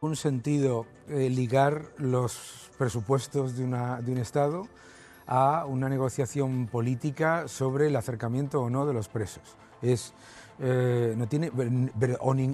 un sentido ligar los presupuestos de un Estado a una negociación política sobre el acercamiento o no de los presos. No tiene,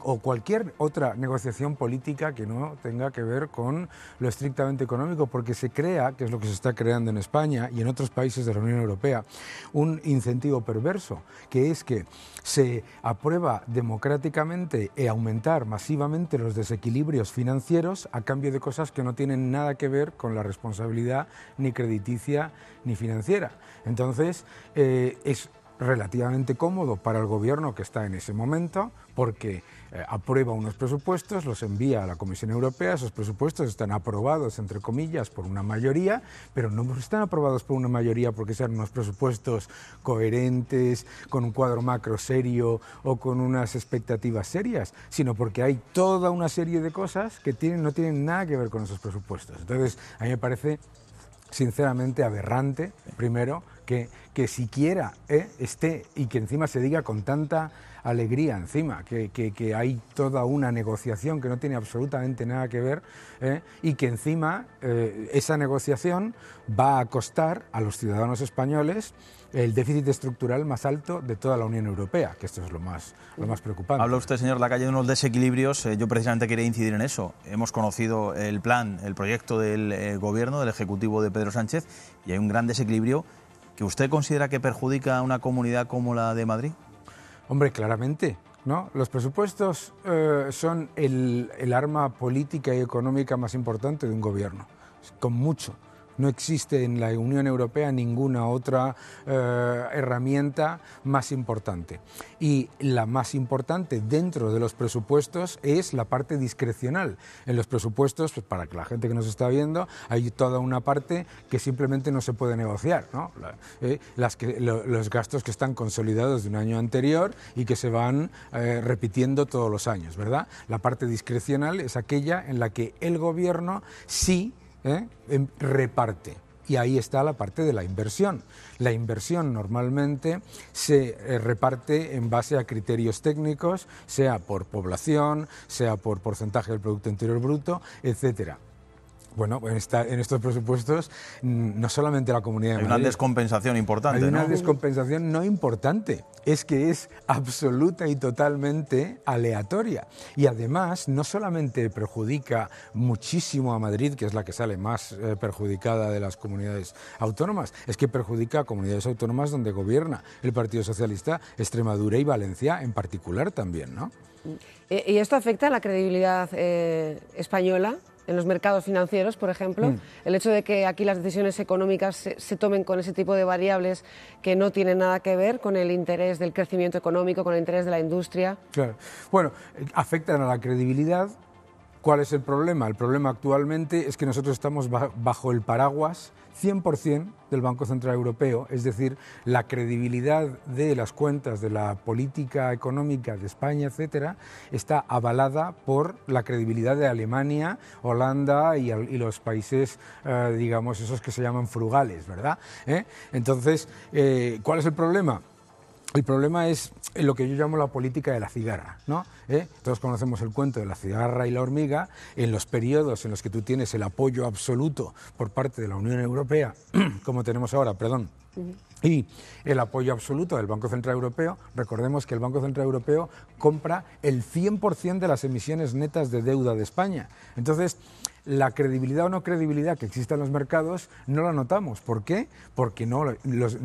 o cualquier otra negociación política que no tenga que ver con lo estrictamente económico, porque se crea, que es lo que se está creando en España y en otros países de la Unión Europea, un incentivo perverso, que es que se aprueba democráticamente aumentar masivamente los desequilibrios financieros a cambio de cosas que no tienen nada que ver con la responsabilidad ni crediticia ni financiera. Entonces, es relativamente cómodo para el gobierno que está en ese momento, porque aprueba unos presupuestos, los envía a la Comisión Europea, esos presupuestos están aprobados, entre comillas, por una mayoría, pero no están aprobados por una mayoría porque sean unos presupuestos coherentes, con un cuadro macro serio o con unas expectativas serias, sino porque hay toda una serie de cosas que no tienen nada que ver con esos presupuestos. Entonces, a mí me parece sinceramente aberrante, primero, que siquiera esté y que encima se diga con tanta alegría encima, que hay toda una negociación que no tiene absolutamente nada que ver y que encima esa negociación va a costar a los ciudadanos españoles el déficit estructural más alto de toda la Unión Europea, que esto es lo más preocupante. Habla usted, señor Lacalle, de unos desequilibrios. Yo precisamente quería incidir en eso. Hemos conocido el proyecto del Gobierno, del Ejecutivo de Pedro Sánchez, y hay un gran desequilibrio que usted considera que perjudica a una comunidad como la de Madrid. Hombre, claramente, ¿no? Los presupuestos son el arma política y económica más importante de un gobierno, con mucho. No existe en la Unión Europea ninguna otra herramienta más importante. Y la más importante dentro de los presupuestos es la parte discrecional. En los presupuestos, pues para que la gente que nos está viendo, hay toda una parte que simplemente no se puede negociar, ¿no? Los gastos que están consolidados de un año anterior y que se van repitiendo todos los años, ¿verdad? La parte discrecional es aquella en la que el gobierno sí reparte. Y ahí está la parte de la inversión. La inversión normalmente se reparte en base a criterios técnicos, sea por población, sea por porcentaje del Producto Interior Bruto, etcétera. Bueno, en estos presupuestos no solamente la Comunidad de Madrid... Hay una descompensación importante, Hay una ¿no? descompensación no importante, es que es absoluta y totalmente aleatoria. Y además no solamente perjudica muchísimo a Madrid, que es la que sale más perjudicada de las comunidades autónomas, es que perjudica a comunidades autónomas donde gobierna el Partido Socialista, Extremadura y Valencia en particular también, ¿no? ¿Y esto afecta a la credibilidad española en los mercados financieros, por ejemplo? El hecho de que aquí las decisiones económicas se tomen con ese tipo de variables que no tienen nada que ver con el interés del crecimiento económico, con el interés de la industria. Claro. Bueno, afectan a la credibilidad. ¿Cuál es el problema? El problema actualmente es que nosotros estamos bajo el paraguas 100% del Banco Central Europeo, es decir, la credibilidad de las cuentas de la política económica de España, etcétera, está avalada por la credibilidad de Alemania, Holanda y los países, digamos, esos que se llaman frugales, ¿verdad? Entonces, ¿cuál es el problema? El problema es lo que yo llamo la política de la cigarra, ¿no? Todos conocemos el cuento de la cigarra y la hormiga. En los periodos en los que tú tienes el apoyo absoluto por parte de la Unión Europea, como tenemos ahora, y el apoyo absoluto del Banco Central Europeo, recordemos que el Banco Central Europeo compra el 100% de las emisiones netas de deuda de España. Entonces, la credibilidad o no credibilidad que existe en los mercados no la notamos. ¿Por qué? Porque no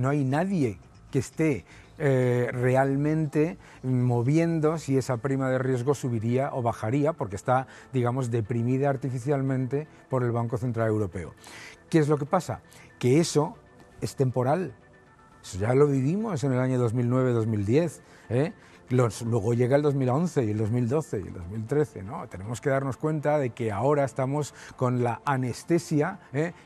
hay nadie que esté realmente moviendo si esa prima de riesgo subiría o bajaría, porque está, digamos, deprimida artificialmente por el Banco Central Europeo. ¿Qué es lo que pasa? Que eso es temporal. Eso ya lo vivimos en el año 2009-2010, luego llega el 2011 y el 2012 y el 2013, ¿no? Tenemos que darnos cuenta de que ahora estamos con la anestesia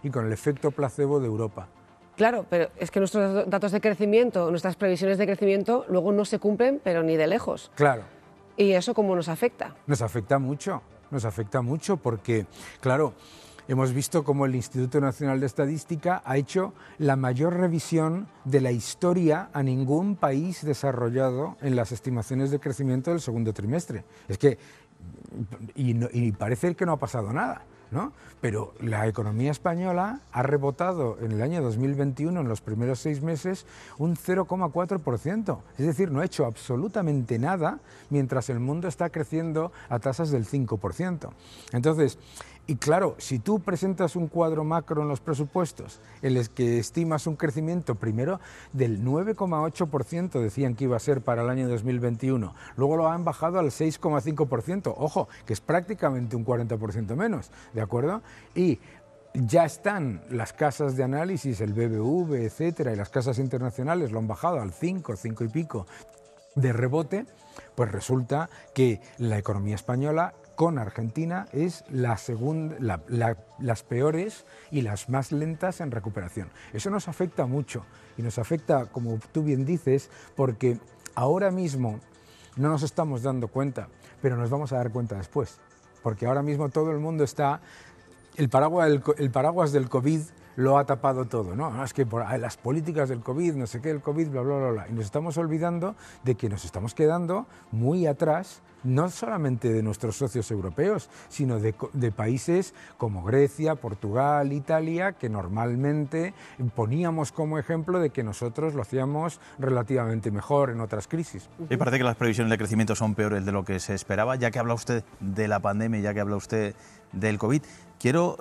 y con el efecto placebo de Europa. Claro, pero es que nuestros datos de crecimiento, nuestras previsiones de crecimiento, luego no se cumplen, pero ni de lejos. Claro. ¿Y eso cómo nos afecta? Nos afecta mucho porque, claro, hemos visto cómo el Instituto Nacional de Estadística ha hecho la mayor revisión de la historia a ningún país desarrollado en las estimaciones de crecimiento del segundo trimestre. Es que y parece que no ha pasado nada, ¿no? Pero la economía española ha rebotado en el año 2021, en los primeros 6 meses, un 0,4%. Es decir, no ha hecho absolutamente nada mientras el mundo está creciendo a tasas del 5%. Entonces, y claro, si tú presentas un cuadro macro en los presupuestos en el que estimas un crecimiento primero del 9,8%, decían que iba a ser para el año 2021, luego lo han bajado al 6,5%, ojo, que es prácticamente un 40% menos, ¿de acuerdo? Y ya están las casas de análisis, el BBV, etcétera, y las casas internacionales lo han bajado al 5 y pico de rebote, pues resulta que la economía española con Argentina es las peores y las más lentas en recuperación. Eso nos afecta mucho y nos afecta, como tú bien dices, porque ahora mismo no nos estamos dando cuenta, pero nos vamos a dar cuenta después, porque ahora mismo todo el mundo está... El paraguas del COVID lo ha tapado todo, ¿no? Es que por las políticas del COVID, no sé qué, el COVID, bla, bla, bla, bla. Y nos estamos olvidando de que nos estamos quedando muy atrás, no solamente de nuestros socios europeos, sino de países como Grecia, Portugal, Italia, que normalmente poníamos como ejemplo de que nosotros lo hacíamos relativamente mejor en otras crisis. Y parece que las previsiones de crecimiento son peores de lo que se esperaba. Ya que habla usted de la pandemia, ya que habla usted del COVID, quiero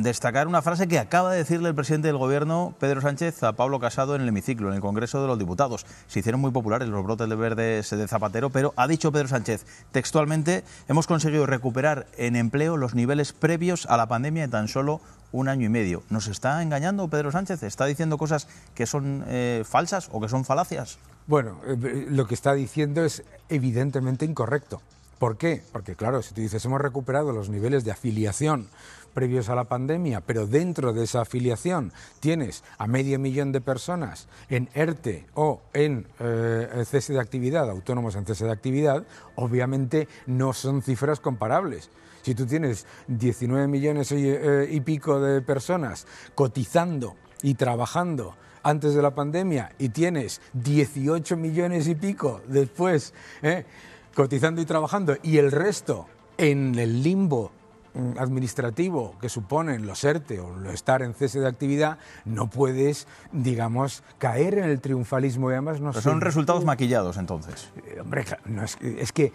destacar una frase que acaba de decirle el presidente del Gobierno, Pedro Sánchez, a Pablo Casado en el hemiciclo, en el Congreso de los Diputados. Se hicieron muy populares los brotes de verdes de Zapatero, pero ha dicho Pedro Sánchez textualmente: hemos conseguido recuperar en empleo los niveles previos a la pandemia en tan solo 1 año y medio. ¿Nos está engañando Pedro Sánchez? ¿Está diciendo cosas que son falsas o que son falacias? Bueno, lo que está diciendo es evidentemente incorrecto. ¿Por qué? Porque claro, si tú dices hemos recuperado los niveles de afiliación previos a la pandemia, pero dentro de esa afiliación tienes a 500.000 de personas en ERTE o en cese de actividad, autónomos en cese de actividad, obviamente no son cifras comparables. Si tú tienes 19 millones y pico de personas cotizando y trabajando antes de la pandemia y tienes 18 millones y pico después, cotizando y trabajando, y el resto en el limbo administrativo que suponen los ERTE o estar en cese de actividad, no puedes, digamos, caer en el triunfalismo. Y además no son resultados maquillados, entonces. Hombre, no, es que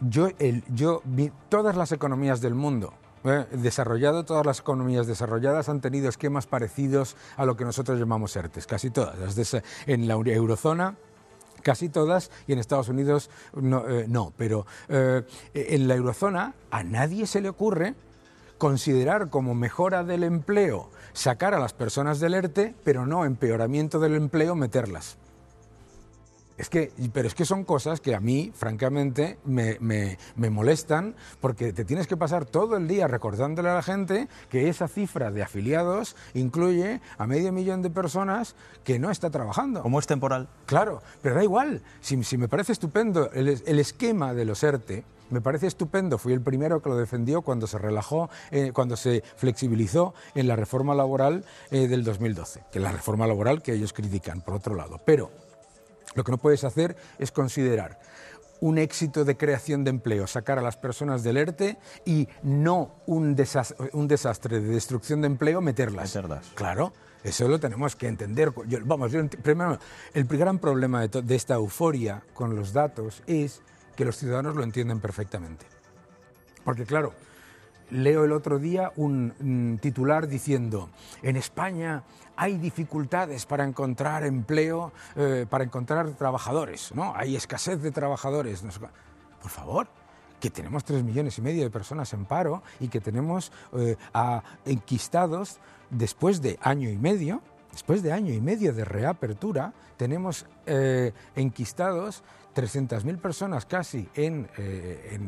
yo vi todas las economías del mundo. Todas las economías desarrolladas han tenido esquemas parecidos a lo que nosotros llamamos ERTEs, casi todas. En la eurozona, casi todas, y en Estados Unidos no, pero en la eurozona a nadie se le ocurre considerar como mejora del empleo sacar a las personas del ERTE, pero no empeoramiento del empleo meterlas. Pero es que son cosas que a mí, francamente, me molestan, porque te tienes que pasar todo el día recordándole a la gente que esa cifra de afiliados incluye a 500.000 de personas que no está trabajando. ¿Cómo es temporal? Claro, pero da igual. Si me parece estupendo el esquema de los ERTE, me parece estupendo. Fui el primero que lo defendió cuando se relajó, cuando se flexibilizó en la reforma laboral del 2012, que es la reforma laboral que ellos critican, por otro lado. Pero lo que no puedes hacer es considerar un éxito de creación de empleo, sacar a las personas del ERTE, y no un desastre de destrucción de empleo meterlas. Claro, eso lo tenemos que entender. Primero, el gran problema de esta euforia con los datos es que los ciudadanos lo entienden perfectamente. Porque claro, leo el otro día un titular diciendo: en España hay dificultades para encontrar empleo, para encontrar trabajadores, ¿no? Hay escasez de trabajadores. Por favor, que tenemos 3,5 millones de personas en paro y que tenemos enquistados después de año y medio de reapertura, tenemos enquistados 300.000 personas casi en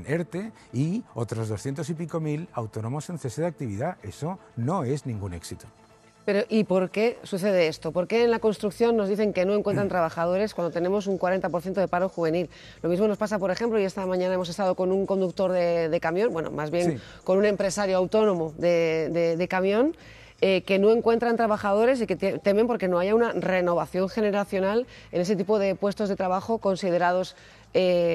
ERTE y otros 200 y pico mil autónomos en cese de actividad. Eso no es ningún éxito. Pero, ¿y por qué sucede esto? ¿Por qué en la construcción nos dicen que no encuentran trabajadores cuando tenemos un 40% de paro juvenil? Lo mismo nos pasa, por ejemplo, y esta mañana hemos estado con un conductor de camión, bueno, más bien con un empresario autónomo de camión, que no encuentran trabajadores y que temen porque no haya una renovación generacional en ese tipo de puestos de trabajo considerados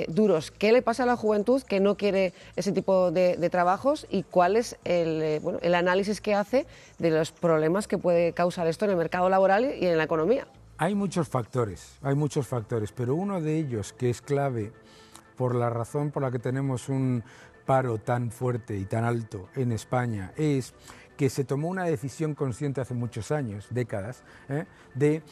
duros. ¿Qué le pasa a la juventud que no quiere ese tipo de trabajos y cuál es el análisis que hace de los problemas que puede causar esto en el mercado laboral y en la economía? Hay muchos factores, pero uno de ellos que es clave por la razón por la que tenemos un paro tan fuerte y tan alto en España es que se tomó una decisión consciente hace muchos años, décadas, de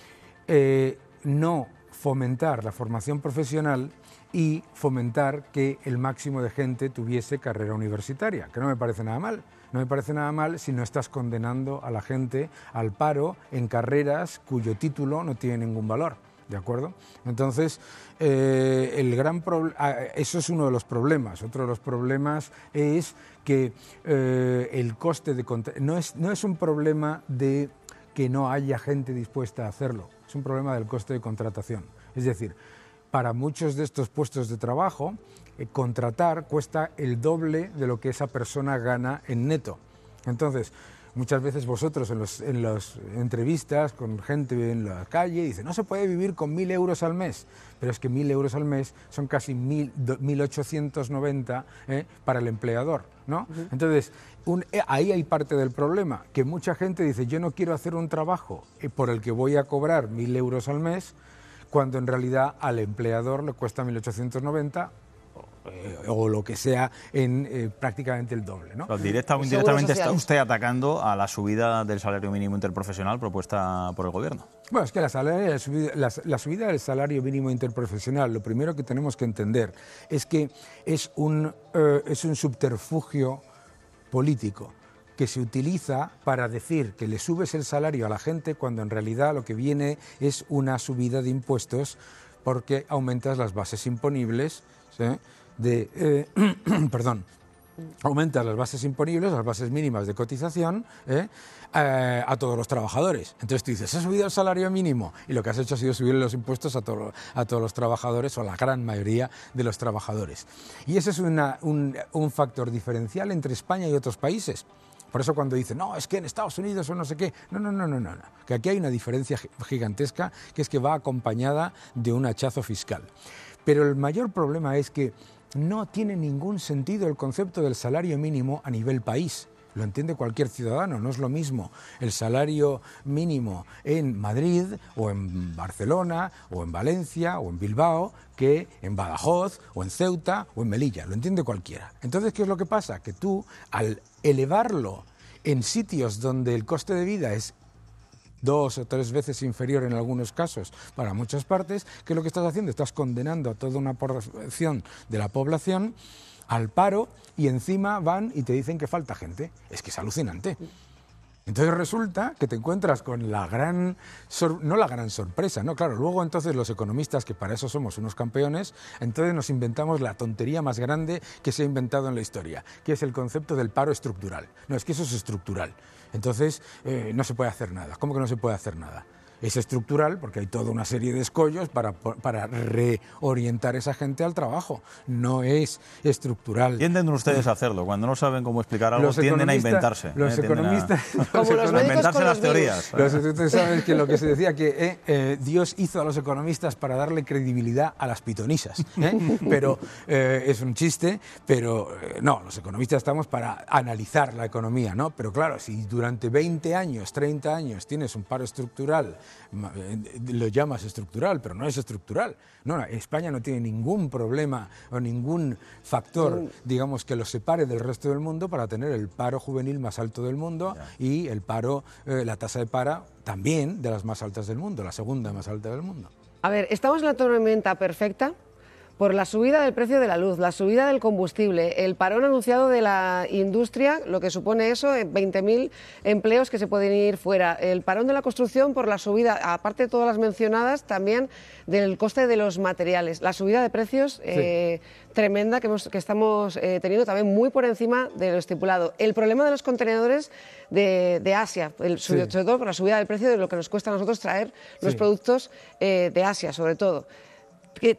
no fomentar la formación profesional y fomentar que el máximo de gente tuviese carrera universitaria, que no me parece nada mal. No me parece nada mal si no estás condenando a la gente al paro en carreras cuyo título no tiene ningún valor, ¿de acuerdo? Entonces, eso es uno de los problemas. Otro de los problemas es que el coste de... No es un problema de que no haya gente dispuesta a hacerlo, es un problema del coste de contratación. Es decir, para muchos de estos puestos de trabajo, contratar cuesta el doble de lo que esa persona gana en neto. Entonces, muchas veces vosotros en las entrevistas con gente en la calle dicen, no se puede vivir con 1.000 euros al mes, pero es que 1.000 euros al mes son casi 1.890 para el empleador, ¿no? Entonces, ahí hay parte del problema, que mucha gente dice, yo no quiero hacer un trabajo por el que voy a cobrar 1.000 euros al mes, cuando en realidad al empleador le cuesta 1.890 o lo que sea en prácticamente el doble, ¿no? Directamente está usted atacando a la subida del salario mínimo interprofesional propuesta por el Gobierno. Bueno, es que la subida del salario mínimo interprofesional, lo primero que tenemos que entender es que es un subterfugio político que se utiliza para decir que le subes el salario a la gente cuando en realidad lo que viene es una subida de impuestos porque aumentas las bases imponibles, ¿sí? Aumentas las bases imponibles, las bases mínimas de cotización a todos los trabajadores. Entonces tú dices, ¿has subido el salario mínimo? Y lo que has hecho ha sido subir los impuestos a todos los trabajadores o a la gran mayoría de los trabajadores. Y ese es un factor diferencial entre España y otros países. Por eso cuando dicen, no, es que en Estados Unidos o no sé qué, no. Que aquí hay una diferencia gigantesca que es que va acompañada de un hachazo fiscal. Pero el mayor problema es que no tiene ningún sentido el concepto del salario mínimo a nivel país. Lo entiende cualquier ciudadano, no es lo mismo el salario mínimo en Madrid o en Barcelona o en Valencia o en Bilbao que en Badajoz o en Ceuta o en Melilla, lo entiende cualquiera. Entonces, ¿qué es lo que pasa? Que tú, al elevarlo en sitios donde el coste de vida es 2 o 3 veces inferior en algunos casos para muchas partes, ¿qué es lo que estás haciendo? Estás condenando a toda una porción de la población al paro y encima van y te dicen que falta gente. Es que es alucinante. Entonces resulta que te encuentras con la gran, no la gran sorpresa, no, claro, luego entonces los economistas, que para eso somos unos campeones, entonces nos inventamos la tontería más grande que se ha inventado en la historia, que es el concepto del paro estructural. No, es que eso es estructural. Entonces no se puede hacer nada. ¿Cómo que no se puede hacer nada? Es estructural porque hay toda una serie de escollos para reorientar a esa gente al trabajo. No es estructural. Tienden ustedes a hacerlo. Cuando no saben cómo explicar algo, tienden a inventarse. Los economistas... Como los médicos inventarse con las los teorías. Ustedes saben que lo que se decía que Dios hizo a los economistas para darle credibilidad a las pitonisas. Pero es un chiste, pero no, los economistas estamos para analizar la economía, ¿no? Pero claro, si durante 20 años, 30 años tienes un paro estructural, lo llamas estructural, pero no es estructural. No, España no tiene ningún problema o ningún factor, digamos, que lo separe del resto del mundo para tener el paro juvenil más alto del mundo y el paro, la tasa de paro también de las más altas del mundo, la segunda más alta del mundo. A ver, estamos en la tormenta perfecta por la subida del precio de la luz, la subida del combustible, el parón anunciado de la industria, lo que supone eso, 20.000 empleos que se pueden ir fuera, el parón de la construcción por la subida, aparte de todas las mencionadas, también del coste de los materiales, la subida de precios tremenda que estamos teniendo también muy por encima de lo estipulado. El problema de los contenedores de Asia, sobre todo por la subida del precio de lo que nos cuesta a nosotros traer los productos de Asia, sobre todo.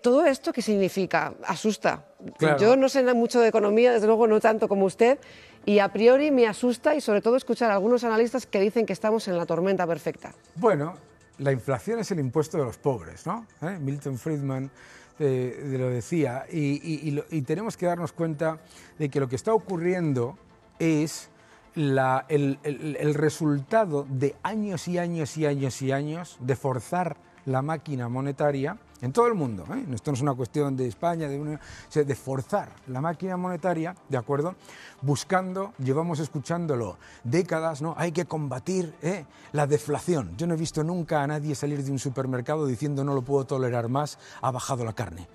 ¿Todo esto qué significa? Asusta. Claro. Yo no sé mucho de economía, desde luego no tanto como usted, y a priori me asusta y sobre todo escuchar a algunos analistas que dicen que estamos en la tormenta perfecta. Bueno, la inflación es el impuesto de los pobres, ¿no? Milton Friedman lo decía, y tenemos que darnos cuenta de que lo que está ocurriendo es el resultado de años y años y años y años de forzar la máquina monetaria en todo el mundo. Esto no es una cuestión de España, de forzar la máquina monetaria, ¿de acuerdo? Llevamos escuchándolo décadas, ¿no? Hay que combatir la deflación. Yo no he visto nunca a nadie salir de un supermercado diciendo no lo puedo tolerar más, ha bajado la carne.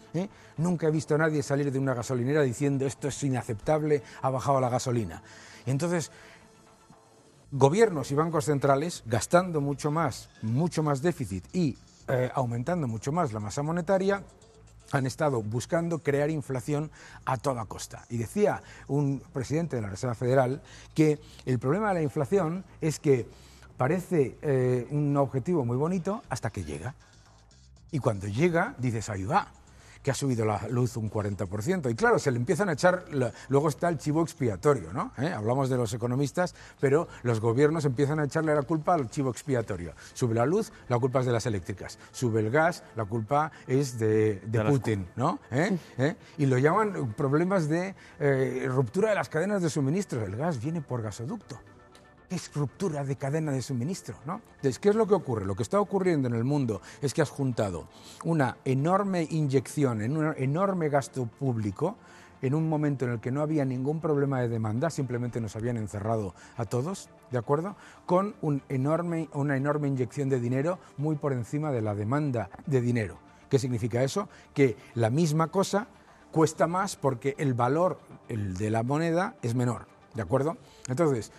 Nunca he visto a nadie salir de una gasolinera diciendo esto es inaceptable, ha bajado la gasolina. Entonces, gobiernos y bancos centrales gastando mucho más déficit y aumentando mucho más la masa monetaria, han estado buscando crear inflación a toda costa. Y decía un presidente de la Reserva Federal que el problema de la inflación es que parece un objetivo muy bonito hasta que llega. Y cuando llega, dices, ahí va, que ha subido la luz un 40%. Y claro, se le empiezan a echar, luego está el chivo expiatorio, ¿no? Hablamos de los economistas, pero los gobiernos empiezan a echarle la culpa al chivo expiatorio. Sube la luz, la culpa es de las eléctricas. Sube el gas, la culpa es de Putin, ¿no? Y lo llaman problemas de ruptura de las cadenas de suministro. El gas viene por gasoducto. Es ruptura de cadena de suministro, ¿no? Entonces, ¿qué es lo que ocurre? Lo que está ocurriendo en el mundo es que has juntado una enorme inyección en un enorme gasto público en un momento en el que no había ningún problema de demanda, simplemente nos habían encerrado a todos, ¿de acuerdo? Con una enorme inyección de dinero muy por encima de la demanda de dinero. ¿Qué significa eso? Que la misma cosa cuesta más porque el valor de la moneda es menor, ¿de acuerdo? Entonces,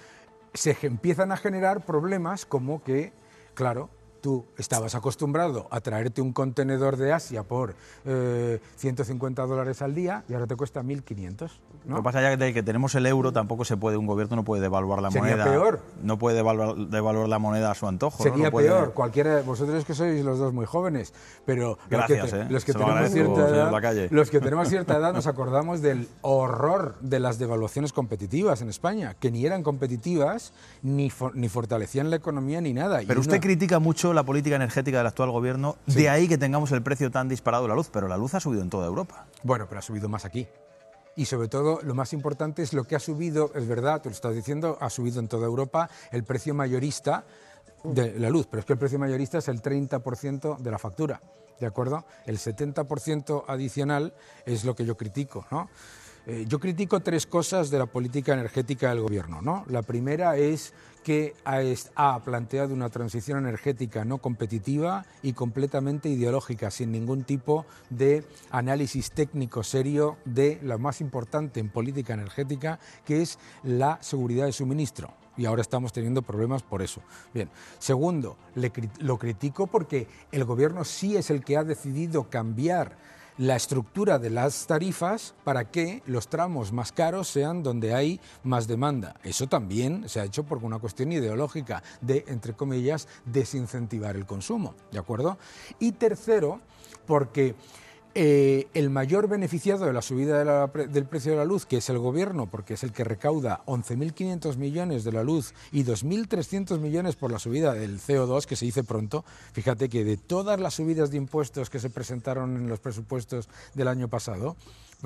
se empiezan a generar problemas como que, claro, tú estabas acostumbrado a traerte un contenedor de Asia por $150 al día y ahora te cuesta 1.500, ¿no? Lo que pasa ya de que tenemos el euro, tampoco se puede, un gobierno no puede devaluar la moneda. Sería peor. No puede devaluar la moneda a su antojo. Sería no puede... peor. Cualquiera, vosotros que sois los dos muy jóvenes, pero gracias, los que tenemos cierta edad nos acordamos del horror de las devaluaciones competitivas en España, que ni eran competitivas, ni fortalecían la economía, ni nada. Pero usted critica mucho la política energética del actual gobierno, sí. De ahí que tengamos el precio tan disparado de la luz, pero la luz ha subido en toda Europa. Bueno, pero ha subido más aquí. Y sobre todo, lo más importante es lo que ha subido, es verdad, tú lo estás diciendo, ha subido en toda Europa el precio mayorista de la luz, pero es que el precio mayorista es el 30% de la factura, ¿de acuerdo? El 70% adicional es lo que yo critico, ¿no? Yo critico tres cosas de la política energética del gobierno, ¿no? La primera es que ha planteado una transición energética no competitiva y completamente ideológica, sin ningún tipo de análisis técnico serio de lo más importante en política energética, que es la seguridad de suministro. Y ahora estamos teniendo problemas por eso. Bien. Segundo, lo critico porque el gobierno sí es el que ha decidido cambiar la estructura de las tarifas para que los tramos más caros sean donde hay más demanda. Eso también se ha hecho por una cuestión ideológica de, entre comillas, desincentivar el consumo, ¿de acuerdo? Y tercero, porque el mayor beneficiado de la subida del precio de la luz, que es el gobierno, porque es el que recauda 11.500 millones de la luz y 2.300 millones por la subida del CO2, que se dice pronto. Fíjate que de todas las subidas de impuestos que se presentaron en los presupuestos del año pasado,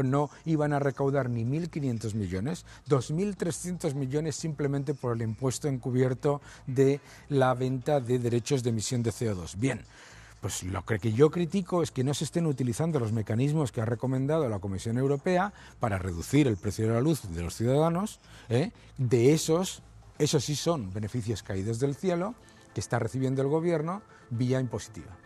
no iban a recaudar ni 1.500 millones, 2.300 millones simplemente por el impuesto encubierto de la venta de derechos de emisión de CO2. Bien. Pues lo que yo critico es que no se estén utilizando los mecanismos que ha recomendado la Comisión Europea para reducir el precio de la luz de los ciudadanos. De esos sí son beneficios caídos del cielo que está recibiendo el gobierno vía impositiva.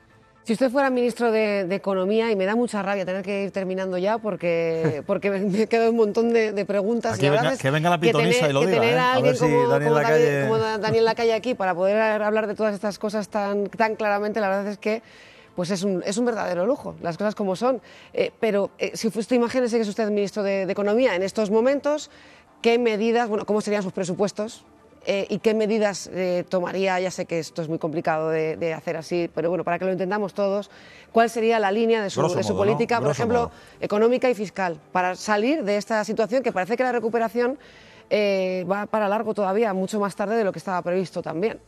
Si usted fuera ministro de Economía, y me da mucha rabia tener que ir terminando ya porque me quedan un montón de preguntas. Aquí que venga la pitonisa y lo diga. Tener a alguien ver si como Daniel Lacalle aquí para poder hablar de todas estas cosas tan claramente, la verdad es que pues es un verdadero lujo, las cosas como son. Pero si usted imagínese que es usted ministro de Economía en estos momentos, ¿qué medidas, cómo serían sus presupuestos? y qué medidas tomaría, ya sé que esto es muy complicado de hacer así, pero bueno, para que lo entendamos todos, cuál sería la línea de su política, ¿no? por ejemplo, económica y fiscal, para salir de esta situación que parece que la recuperación va para largo todavía, mucho más tarde de lo que estaba previsto también.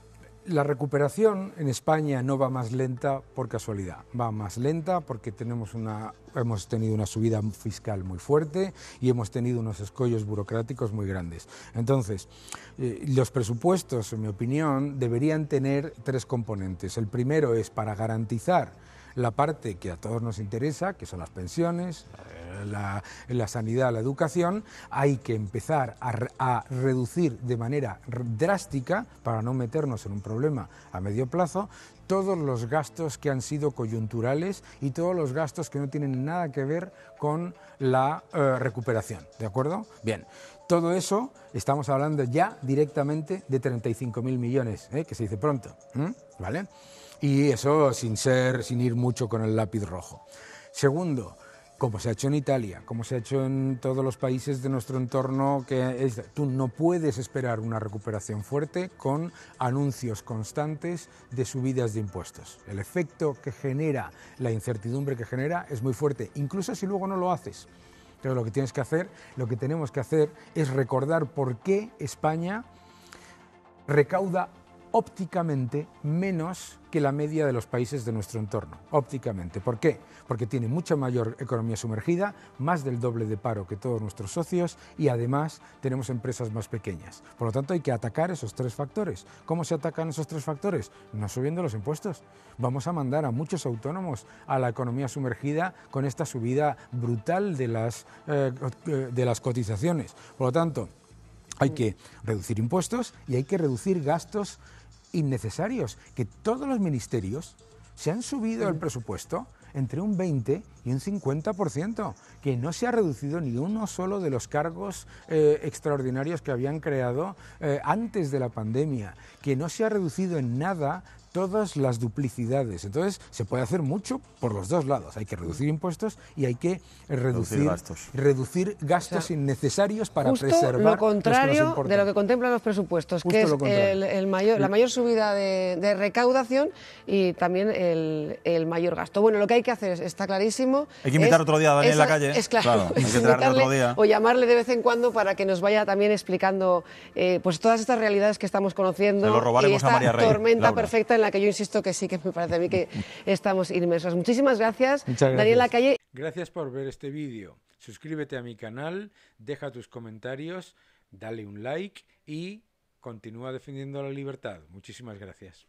La recuperación en España no va más lenta por casualidad, va más lenta porque hemos tenido una subida fiscal muy fuerte y hemos tenido unos escollos burocráticos muy grandes. Entonces, los presupuestos, en mi opinión, deberían tener tres componentes. El primero es para garantizar la parte que a todos nos interesa, que son las pensiones, la sanidad, la educación. Hay que empezar a reducir de manera drástica, para no meternos en un problema a medio plazo, todos los gastos que han sido coyunturales y todos los gastos que no tienen nada que ver con la recuperación, ¿de acuerdo? Bien, todo eso estamos hablando ya directamente de 35.000 millones, que se dice pronto, ¿vale? Y eso sin ir mucho con el lápiz rojo. Segundo, como se ha hecho en Italia, como se ha hecho en todos los países de nuestro entorno, tú no puedes esperar una recuperación fuerte con anuncios constantes de subidas de impuestos. El efecto que genera, la incertidumbre que genera es muy fuerte, incluso si luego no lo haces. Pero lo que tenemos que hacer es recordar por qué España recauda ópticamente menos que la media de los países de nuestro entorno, ópticamente. ¿Por qué? Porque tiene mucha mayor economía sumergida, más del doble de paro que todos nuestros socios y además tenemos empresas más pequeñas. Por lo tanto hay que atacar esos tres factores. ¿Cómo se atacan esos tres factores? No subiendo los impuestos. Vamos a mandar a muchos autónomos a la economía sumergida con esta subida brutal de las cotizaciones. Por lo tanto, hay que reducir impuestos y hay que reducir gastos innecesarios, que todos los ministerios se han subido el presupuesto entre un 20 y un 50%, que no se ha reducido ni uno solo de los cargos extraordinarios que habían creado antes de la pandemia, que no se ha reducido en nada todas las duplicidades. Entonces se puede hacer mucho por los dos lados. Hay que reducir impuestos y hay que reducir gastos innecesarios para preservar lo contrario de lo que contemplan los presupuestos, que es la mayor subida de recaudación y también el mayor gasto. Bueno, lo que hay que hacer está clarísimo. Hay que invitar otro día a Daniel en la calle. Es claro, hay que traerle otro día. O llamarle de vez en cuando para que nos vaya también explicando pues todas estas realidades que estamos conociendo. Se lo robaremos y esta a María Rey, tormenta Laura. perfecta en la que yo insisto que sí, que me parece a mí que estamos inmersos. Muchísimas gracias, Daniel Lacalle. Gracias por ver este vídeo. Suscríbete a mi canal, deja tus comentarios, dale un like y continúa defendiendo la libertad. Muchísimas gracias.